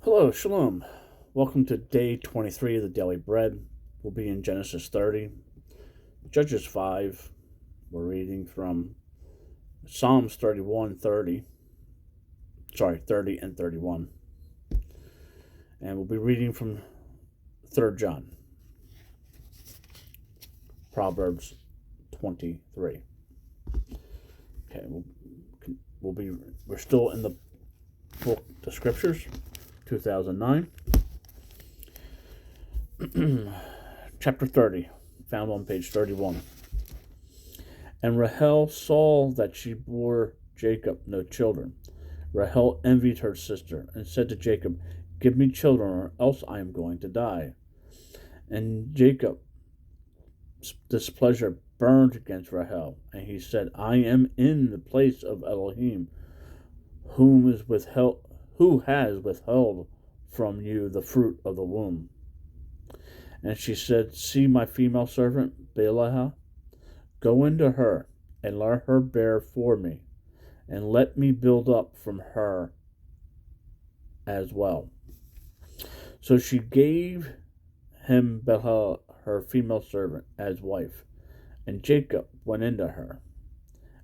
Hello, Shalom. Welcome to day 23 of the Daily Bread. We'll be in Genesis 30, Judges 5. We're reading from Psalms 30 and 31. And we'll be reading from 3 John, Proverbs 23. Okay, we're still in the book, the Scriptures, 2009. Chapter 30, found on page 31. And Rahel saw that she bore Jacob no children. Rahel envied her sister and said to Jacob, "Give me children, or else I am going to die." And Jacob's displeasure burned against Rahel, and he said, "I am in the place of Elohim, who has withheld from you the fruit of the womb." And she said, "See my female servant, Bilhah? Go into her, and let her bear for me, and let me build up from her as well." So she gave him Bilhah, her female servant, as wife, and Jacob went into her.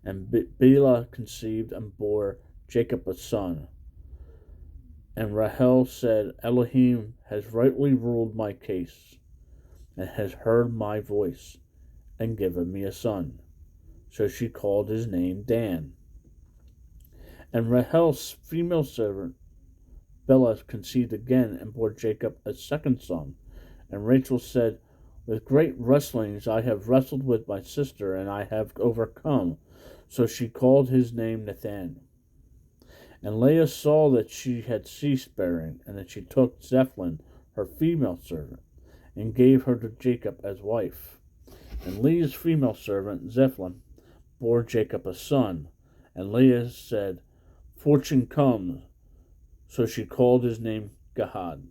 And Bilhah conceived and bore Jacob a son. And Rahel said, "Elohim has rightly ruled my case, and has heard my voice, and given me a son." So she called his name Dan. And Rahel's female servant Bilhah conceived again and bore Jacob a second son. And Rachel said, "With great wrestlings I have wrestled with my sister, and I have overcome." So she called his name Nathan. And Leah saw that she had ceased bearing, and that she took Zephlon, her female servant, and gave her to Jacob as wife. And Leah's female servant, Zephlon, bore Jacob a son. And Leah said, "Fortune comes." So she called his name Gad,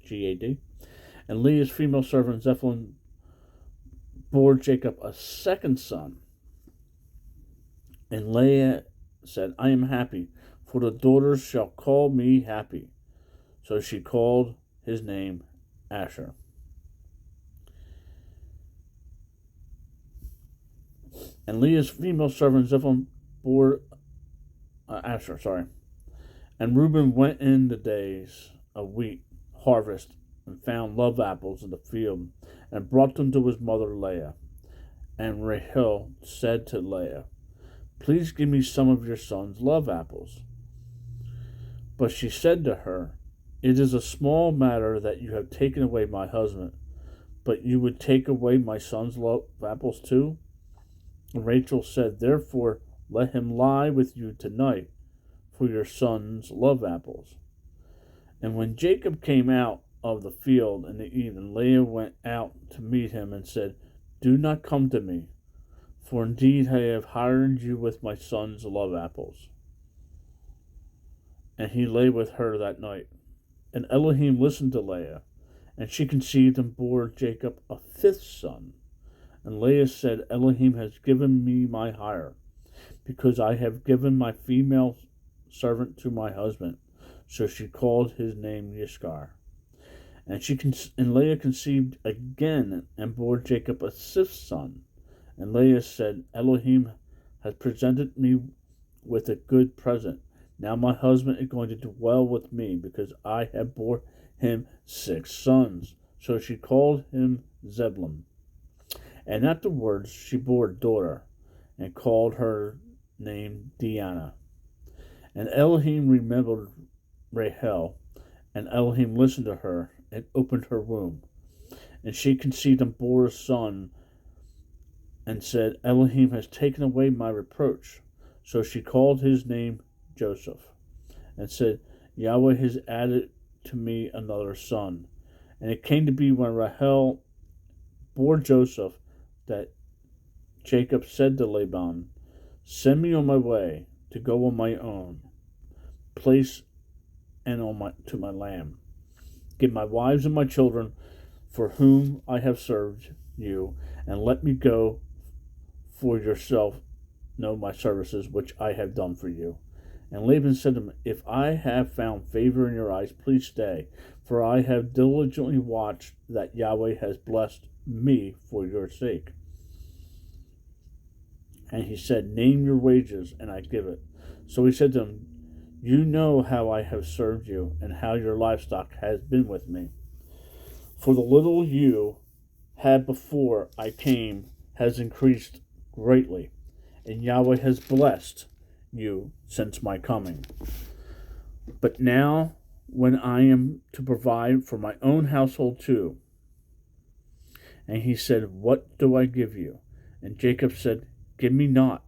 G-A-D. And Leah's female servant, Zephlon, bore Jacob a second son. And Leah said, "I am happy, for the daughters shall call me happy." So she called his name Asher. And Leah's female servant Zephlon bore Asher. And Reuben went in the days of wheat harvest and found love apples in the field, and brought them to his mother Leah. And Rahel said to Leah, "Please give me some of your son's love apples." But she said to her, "It is a small matter that you have taken away my husband, but you would take away my son's love apples too?" And Rachel said, "Therefore let him lie with you tonight for your son's love apples." And when Jacob came out of the field in the evening, Leah went out to meet him and said, "Do not come to me, for indeed I have hired you with my son's love apples." And he lay with her that night. And Elohim listened to Leah, and she conceived and bore Jacob a fifth son. And Leah said, "Elohim has given me my hire, because I have given my female servant to my husband." So she called his name Yishkar. And Leah conceived again and bore Jacob a sixth son. And Leah said, "Elohim has presented me with a good present. Now my husband is going to dwell with me, because I have bore him 6 sons." So she called him Zebulun. And afterwards she bore a daughter, and called her name Diana. And Elohim remembered Rahel, and Elohim listened to her, and opened her womb. And she conceived and bore a son, and said, "Elohim has taken away my reproach." So she called his name Joseph, and said, "Yahweh has added to me another son." And it came to be, when Rahel bore Joseph, that Jacob said to Laban, "Send me on my way, to go on my own place, and to my lamb. Give my wives and my children, for whom I have served you, and let me go, for yourself know my services which I have done for you." And Laban said to him, If I have found favor in your eyes, please stay, for I have diligently watched that Yahweh has blessed me for your sake. And he said, Name your wages, and I give it. So he said to him, You know how I have served you, and how your livestock has been with me. For the little you had before I came has increased greatly, and Yahweh has blessed you since my coming. But now, when I am to provide for my own household too. And he said, What do I give you? And Jacob said, Give me naught.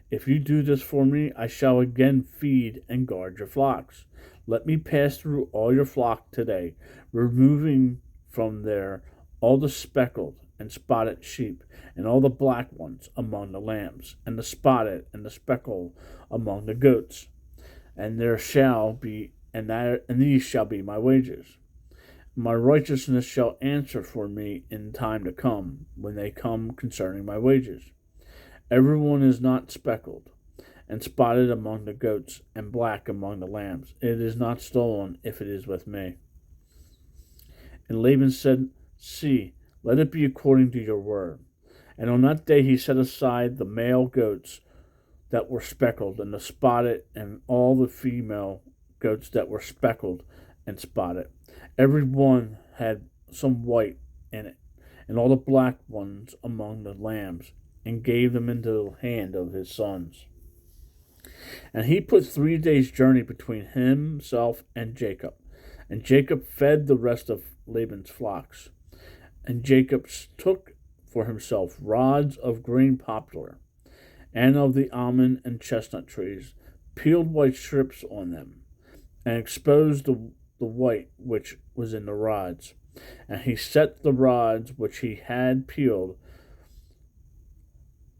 If you do this for me, I shall again feed and guard your flocks. Let me pass through all your flock today, removing from there all the speckled and spotted sheep, and all the black ones among the lambs, and the spotted and the speckled among the goats. And there shall be, and these shall be my wages. My righteousness shall answer for me in time to come, when they come concerning my wages. Everyone is not speckled and spotted among the goats, and black among the lambs. It is not stolen if it is with me. And Laban said, See, let it be according to your word. And on that day he set aside the male goats that were speckled, and the spotted, and all the female goats that were speckled and spotted. Every one had some white in it, and all the black ones among the lambs, and gave them into the hand of his sons. And he put 3 days' journey between himself and Jacob. And Jacob fed the rest of Laban's flocks. And Jacob took for himself rods of green poplar, and of the almond and chestnut trees, peeled white strips on them, and exposed the white which was in the rods. And he set the rods which he had peeled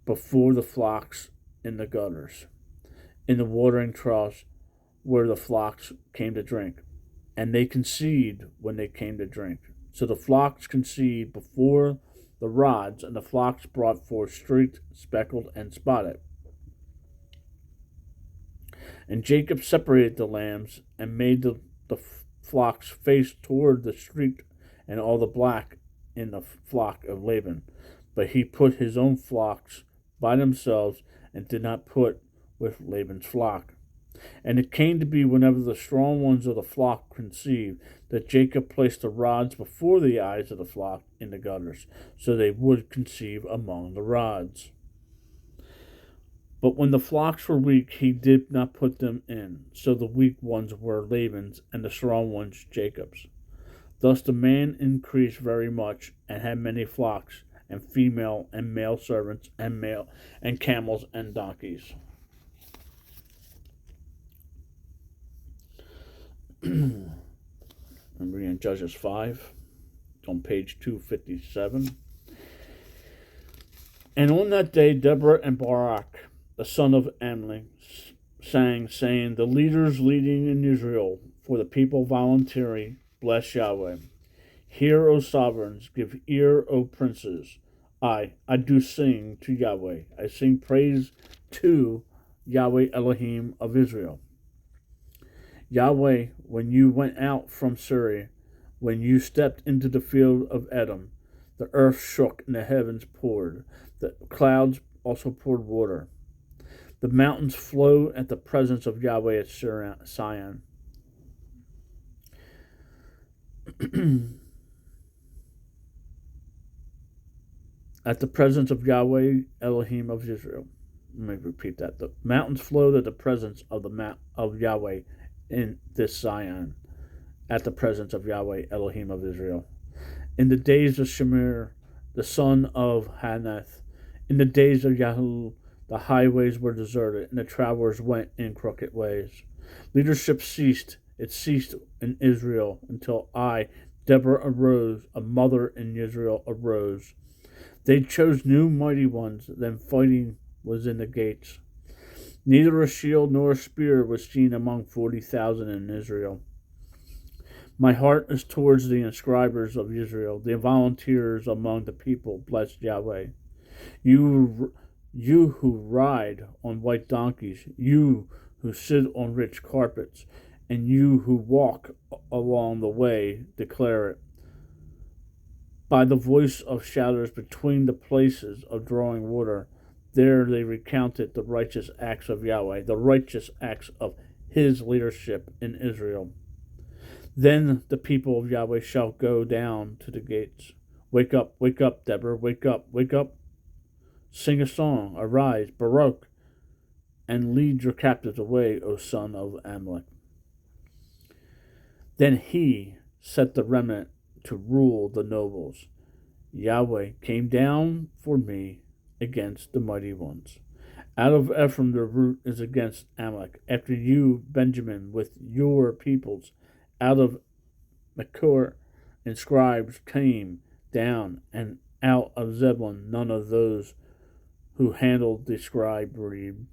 before the flocks in the gutters, in the watering troughs where the flocks came to drink. And they conceived when they came to drink. So the flocks conceived before the rods, and the flocks brought forth streaked, speckled, and spotted. And Jacob separated the lambs, and made the flocks face toward the streaked and all the black in the flock of Laban. But he put his own flocks by themselves, and did not put with Laban's flock. And it came to be, whenever the strong ones of the flock conceived, that Jacob placed the rods before the eyes of the flock in the gutters, so they would conceive among the rods. But when the flocks were weak, he did not put them in. So the weak ones were Laban's, and the strong ones Jacob's. Thus the man increased very much, and had many flocks, and female and male servants, and camels and donkeys. I'm reading Judges 5, on page 257. And on that day, Deborah and Barak, the son of Amli, sang, saying, The leaders leading in Israel, for the people volunteering, bless Yahweh. Hear, O sovereigns, give ear, O princes. I do sing to Yahweh. I sing praise to Yahweh Elohim of Israel. Yahweh, when you went out from Syria, when you stepped into the field of Edom, the earth shook and the heavens poured. The clouds also poured water. The mountains flowed at the presence of Yahweh at Sion. At the presence of Yahweh Elohim of Israel. Let me repeat that. The mountains flowed at the presence of Yahweh in this Zion, at the presence of Yahweh Elohim of Israel. In the days of Shemir, the son of Hanath, in the days of Yahu, the highways were deserted, and the travelers went in crooked ways. Leadership ceased. It ceased in Israel until I, Deborah, arose. A mother in Israel arose. They chose new mighty ones. Then fighting was in the gates. Neither a shield nor a spear was seen among 40,000 in Israel. My heart is towards the inscribers of Israel, the volunteers among the people. Bless Yahweh. You who ride on white donkeys, you who sit on rich carpets, and you who walk along the way declare it. By the voice of shouters between the places of drawing water, there they recounted the righteous acts of Yahweh, the righteous acts of his leadership in Israel. Then the people of Yahweh shall go down to the gates. Wake up, Deborah, wake up. Sing a song, arise, Baruch, and lead your captives away, O son of Amalek. Then he set the remnant to rule the nobles. Yahweh came down for me against the mighty ones. Out of Ephraim the root is against Amalek. After you, Benjamin, with your peoples, out of Machir and scribes came down, and out of Zebulun none of those who handled the scribe reed.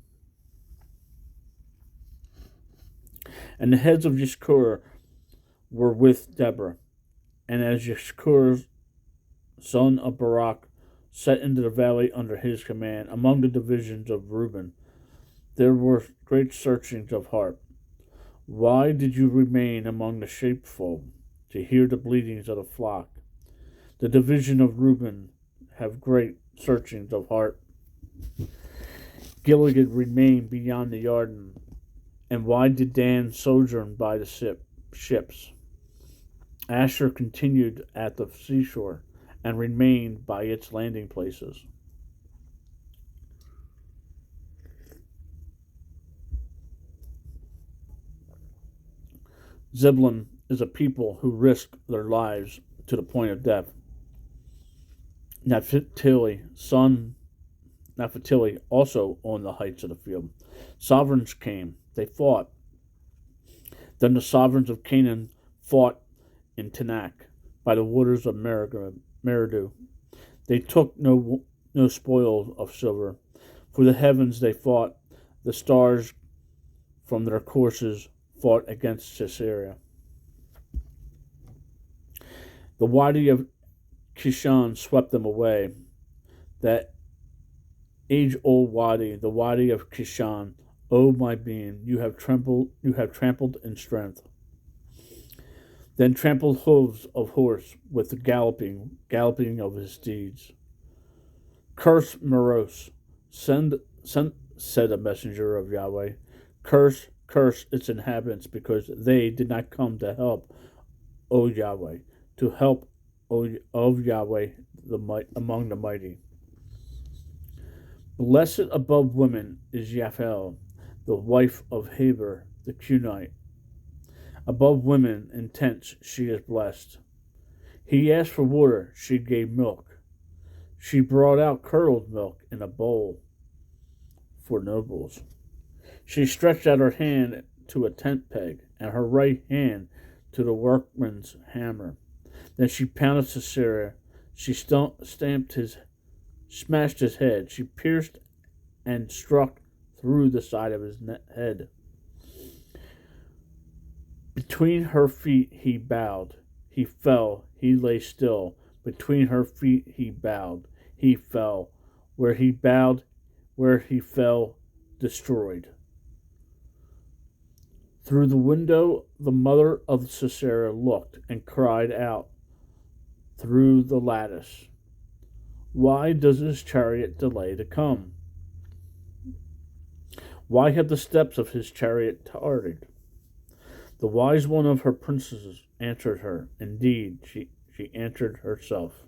And the heads of Yishkor were with Deborah, and as Yishkor, son of Barak, set into the valley under his command, among the divisions of Reuben, there were great searchings of heart. Why did you remain among the sheepfold, to hear the bleatings of the flock? The division of Reuben have great searchings of heart. Gilead remained beyond the Jordan, and why did Dan sojourn by the ships? Asher continued at the seashore, and remained by its landing places. Zebulun is a people who risk their lives to the point of death. Naphtali, also on the heights of the field. Sovereigns came, they fought. Then the sovereigns of Canaan fought in Tanakh, by the waters of Meridau. They took no spoil of silver. For the heavens they fought, the stars from their courses fought against Sisera. The Wadi of Kishon swept them away. That age-old Wadi, the Wadi of Kishon, O my being, you have trampled in strength. Then trampled hooves of horse with the galloping of his steeds. Curse Meroz, said a messenger of Yahweh. Curse its inhabitants, because they did not come to help, O Yahweh, to help of Yahweh among the mighty. Blessed above women is Japhel, the wife of Heber the Cunite. Above women in tents she is blessed. He asked for water, she gave milk. She brought out curdled milk in a bowl for nobles. She stretched out her hand to a tent peg, and her right hand to the workman's hammer. Then she pounded Sisera. She smashed his head. She pierced and struck through the side of his head. Between her feet he bowed. He fell. He lay still. Between her feet he bowed. He fell. Where he bowed, where he fell, destroyed. Through the window the mother of Sisera looked and cried out through the lattice, why does his chariot delay to come? Why have the steps of his chariot tarried? The wise one of her princesses answered her. Indeed, she answered herself.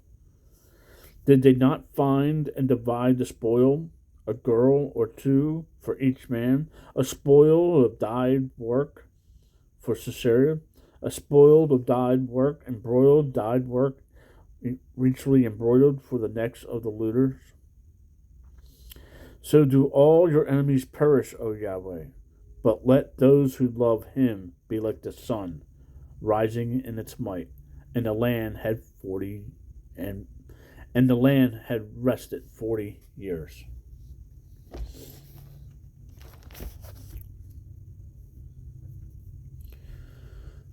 Did they not find and divide the spoil, a girl or two for each man, a spoil of dyed work for Sisera, a spoil of dyed work, embroidered dyed work, richly embroidered for the necks of the looters? So do all your enemies perish, O Yahweh. But let those who love him be like the sun, rising in its might. And the land had rested 40 years.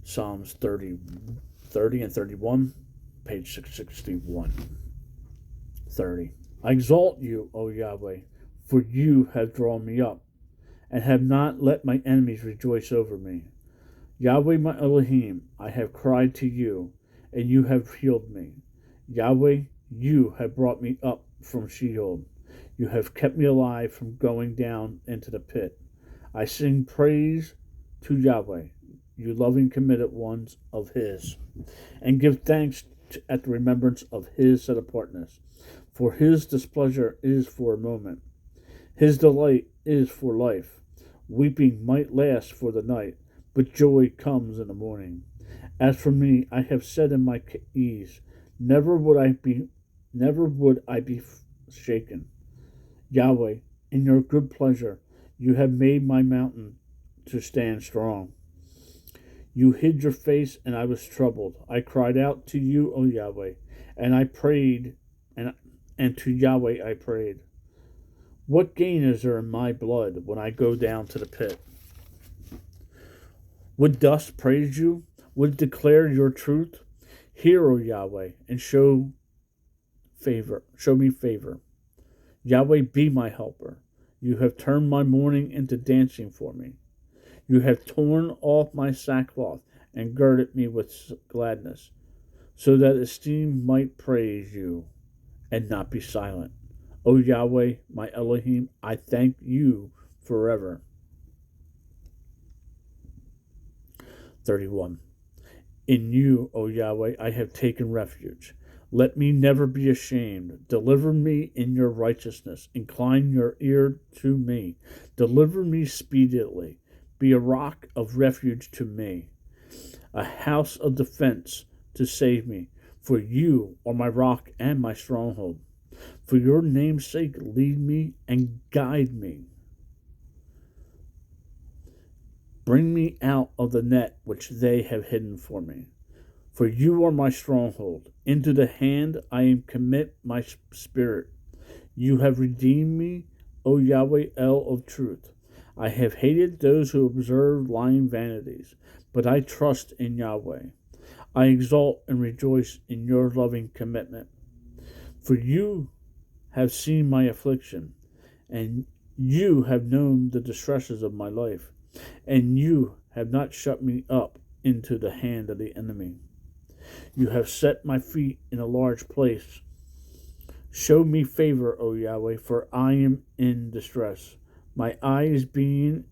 Psalms 30 and 31, page 661. 30. I exalt you, O Yahweh, for you have drawn me up and have not let my enemies rejoice over me. Yahweh my Elohim, I have cried to you, and you have healed me. Yahweh, you have brought me up from Sheol. You have kept me alive from going down into the pit. I sing praise to Yahweh, you loving committed ones of his, and give thanks at the remembrance of his set apartness. For his displeasure is for a moment, his delight is for life. Weeping might last for the night, but joy comes in the morning. As for me, I have said in my ease, never would I be shaken. Yahweh, in your good pleasure, you have made my mountain to stand strong. You hid your face, and I was troubled. I cried out to you, O Yahweh, and I prayed, and to Yahweh I prayed. What gain is there in my blood when I go down to the pit? Would dust praise you? Would declare your truth? Hear, O Yahweh, and show me favor. Yahweh, be my helper. You have turned my mourning into dancing for me. You have torn off my sackcloth and girded me with gladness, so that esteem might praise you and not be silent. O Yahweh, my Elohim, I thank you forever. 31. In you, O Yahweh, I have taken refuge. Let me never be ashamed. Deliver me in your righteousness. Incline your ear to me. Deliver me speedily. Be a rock of refuge to me, a house of defense to save me. For you are my rock and my stronghold. For your name's sake, lead me and guide me. Bring me out of the net which they have hidden for me. For you are my stronghold. Into the hand I commit my spirit. You have redeemed me, O Yahweh El of truth. I have hated those who observe lying vanities, but I trust in Yahweh. I exult and rejoice in your loving commitment. For you have seen my affliction, and you have known the distresses of my life, and you have not shut me up into the hand of the enemy. You have set my feet in a large place. Show me favor, O Yahweh, for I am in distress. My being,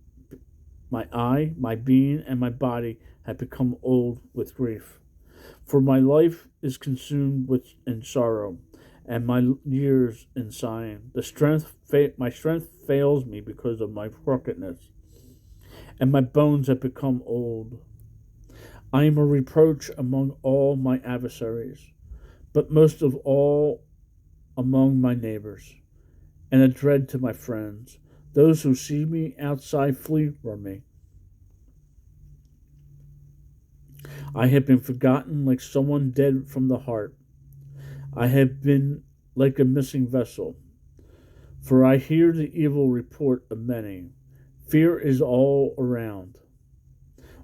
and my body have become old with grief. For my life is consumed in sorrow, and my years in sighing. My strength fails me because of my crookedness, and my bones have become old. I am a reproach among all my adversaries, but most of all among my neighbors, and a dread to my friends. Those who see me outside flee from me. I have been forgotten like someone dead from the heart. I have been like a missing vessel. For I hear the evil report of many. Fear is all around.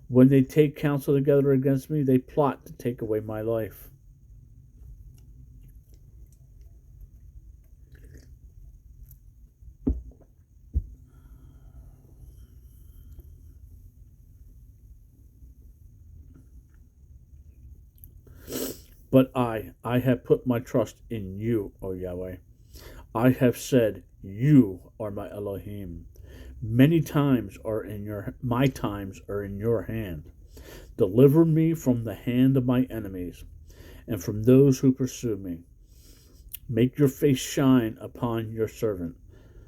When they take counsel together against me, they plot to take away my life. But I have put my trust in you, O Yahweh. I have said, you are my Elohim. My times are in your hand. Deliver me from the hand of my enemies and from those who pursue me. Make your face shine upon your servant.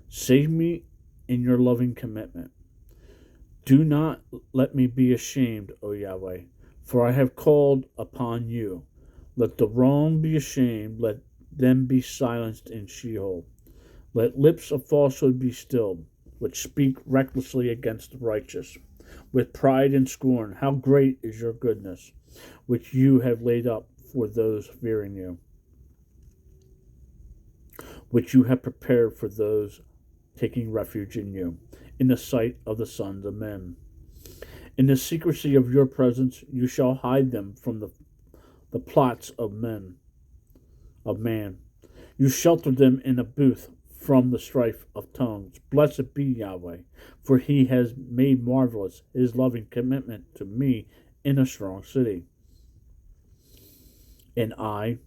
Save me in your loving commitment. Do not let me be ashamed, O Yahweh, for I have called upon you. Let the wrong be ashamed, let them be silenced in Sheol. Let lips of falsehood be stilled, which speak recklessly against the righteous. With pride and scorn, how great is your goodness, which you have laid up for those fearing you, which you have prepared for those taking refuge in you, in the sight of the sons of men. In the secrecy of your presence you shall hide them from the plots of man. You shelter them in a booth from the strife of tongues. Blessed be Yahweh, for he has made marvelous his loving commitment to me in a strong city. And I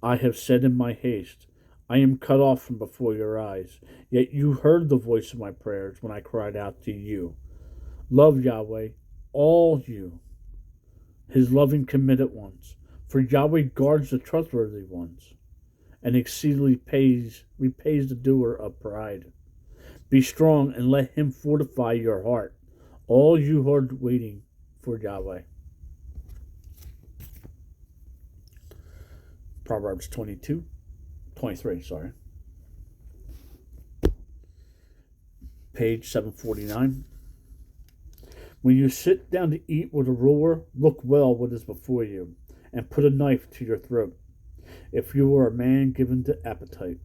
have said in my haste, I am cut off from before your eyes. Yet you heard the voice of my prayers when I cried out to you. Love Yahweh, all you, his loving committed ones. For Yahweh guards the trustworthy ones, and exceedingly repays the doer of pride. Be strong and let him fortify your heart, all you who are waiting for Yahweh. Proverbs 23, page 749. When you sit down to eat with a ruler, look well what is before you, and put a knife to your throat. If you are a man given to appetite,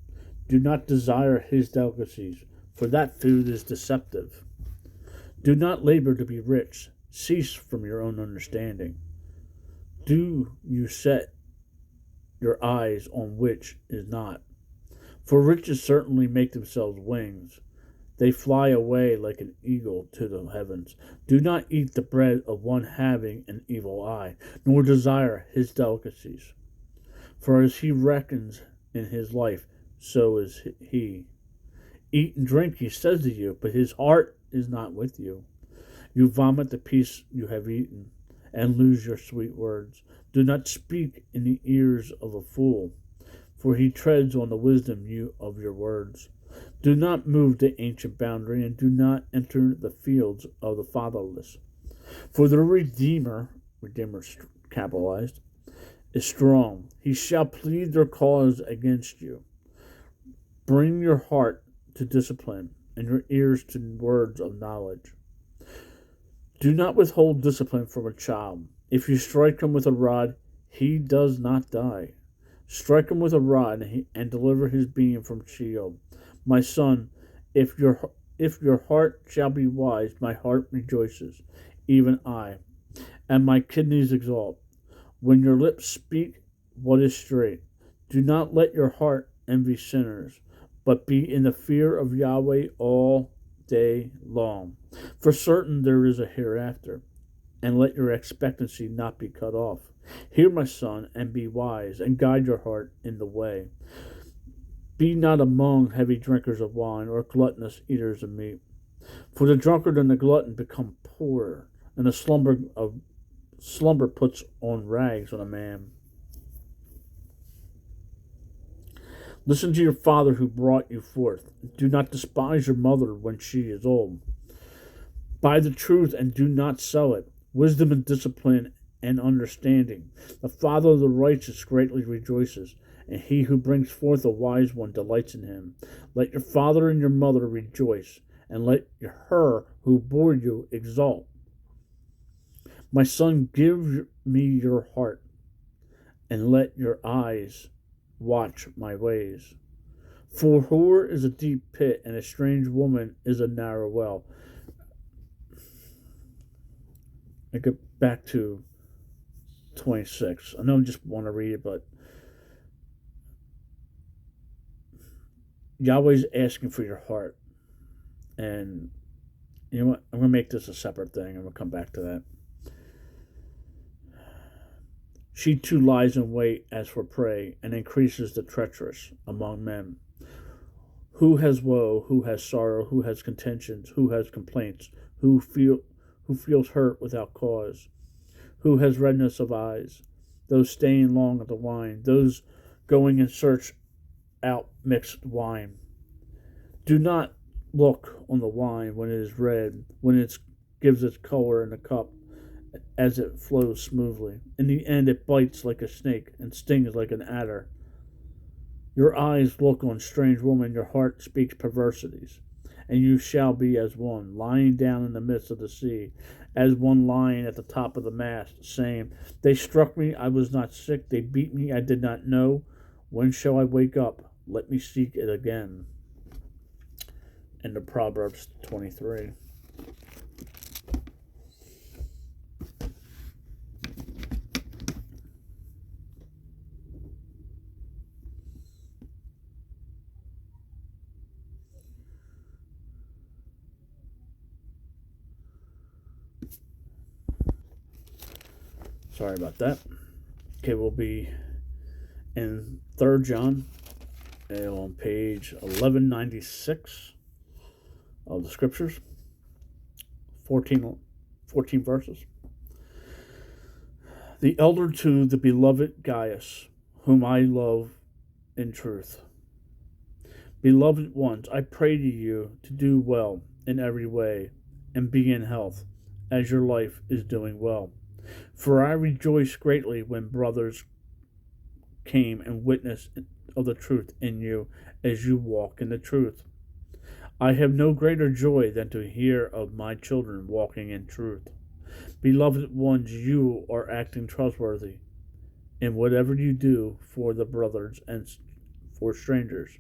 do not desire his delicacies, for that food is deceptive. Do not labor to be rich, cease from your own understanding. Do you set your eyes on which is not? For riches certainly make themselves wings. They fly away like an eagle to the heavens. Do not eat the bread of one having an evil eye, nor desire his delicacies. For as he reckons in his life, so is he. Eat and drink, he says to you, but his heart is not with you. You vomit the peace you have eaten, and lose your sweet words. Do not speak in the ears of a fool, for he treads on the wisdom of your words. Do not move the ancient boundary, and do not enter the fields of the fatherless. For the Redeemer capitalized, is strong. He shall plead their cause against you. Bring your heart to discipline, and your ears to words of knowledge. Do not withhold discipline from a child. If you strike him with a rod, he does not die. Strike him with a rod, and deliver his being from Sheol. My son, if your heart shall be wise, my heart rejoices, even I, and my kidneys exult. When your lips speak what is straight, do not let your heart envy sinners, but be in the fear of Yahweh all day long. For certain there is a hereafter, and let your expectancy not be cut off. Hear, my son, and be wise, and guide your heart in the way. Be not among heavy drinkers of wine, or gluttonous eaters of meat. For the drunkard and the glutton become poor, and the slumber puts on rags on a man. Listen to your father who brought you forth. Do not despise your mother when she is old. Buy the truth and do not sell it. Wisdom and discipline and understanding. The father of the righteous greatly rejoices, and he who brings forth a wise one delights in him. Let your father and your mother rejoice, and let her who bore you exult. My son, give me your heart, and let your eyes watch my ways. For whore is a deep pit, and a strange woman is a narrow well. I get back to 26. I don't just want to read it, but Yahweh's asking for your heart. And you know what? I'm going to make this a separate thing. I'm going to come back to that. She too lies in wait as for prey, and increases the treacherous among men. Who has woe? Who has sorrow? Who has contentions? Who has complaints? Who feels hurt without cause? Who has redness of eyes? Those staying long at the wine, those going in search out mixed wine. Do not look on the wine when it is red, when it gives its color in the cup, as it flows smoothly. In the end it bites like a snake and stings like an adder. Your eyes look on strange woman, your heart speaks perversities. And you shall be as one, lying down in the midst of the sea, as one lying at the top of the mast, saying, They struck me, I was not sick, they beat me, I did not know. When shall I wake up? Let me seek it again. End of Proverbs 23. Sorry about that. Okay, we'll be in 3rd John on page 1196 of the scriptures, 14, 14 verses. The elder to the beloved Gaius, whom I love in truth. Beloved ones, I pray to you to do well in every way and be in health, as your life is doing well. For I rejoiced greatly when brothers came and witnessed of the truth in you as you walk in the truth. I have no greater joy than to hear of my children walking in truth. Beloved ones, you are acting trustworthy in whatever you do for the brothers and for strangers,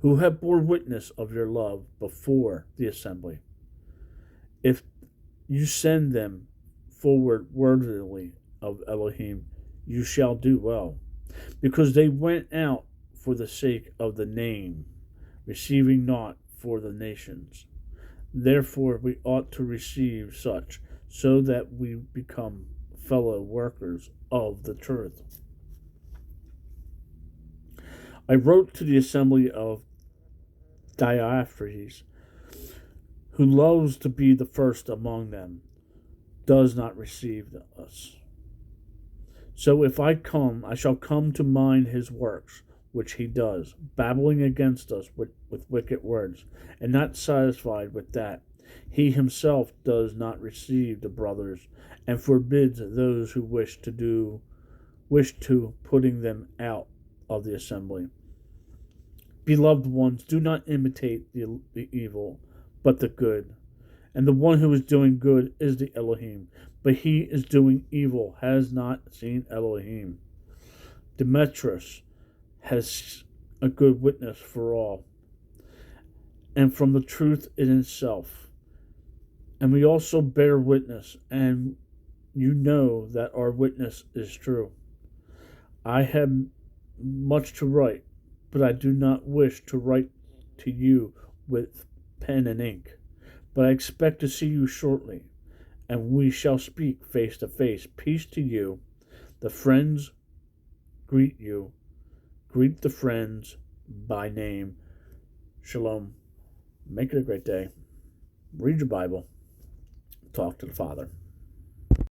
who have bore witness of your love before the assembly. If you send them forward worthily of Elohim, you shall do well, because they went out for the sake of the name, receiving not for the nations. Therefore we ought to receive such, so that we become fellow workers of the truth. I wrote to the assembly of Diotrephes, who loves to be the first among them, does not receive us. So if I come, I shall come to mind his works, which he does, babbling against us with wicked words, and not satisfied with that. He himself does not receive the brothers, and forbids those who wish to putting them out of the assembly. Beloved ones, do not imitate the evil, but the good. And the one who is doing good is the Elohim, but he is doing evil has not seen Elohim. Demetrius has a good witness for all, and from the truth in itself. And we also bear witness, and you know that our witness is true. I have much to write, but I do not wish to write to you with pen and ink. But I expect to see you shortly, and we shall speak face to face. Peace to you. The friends greet you. Greet the friends by name. Shalom. Make it a great day. Read your Bible. Talk to the Father.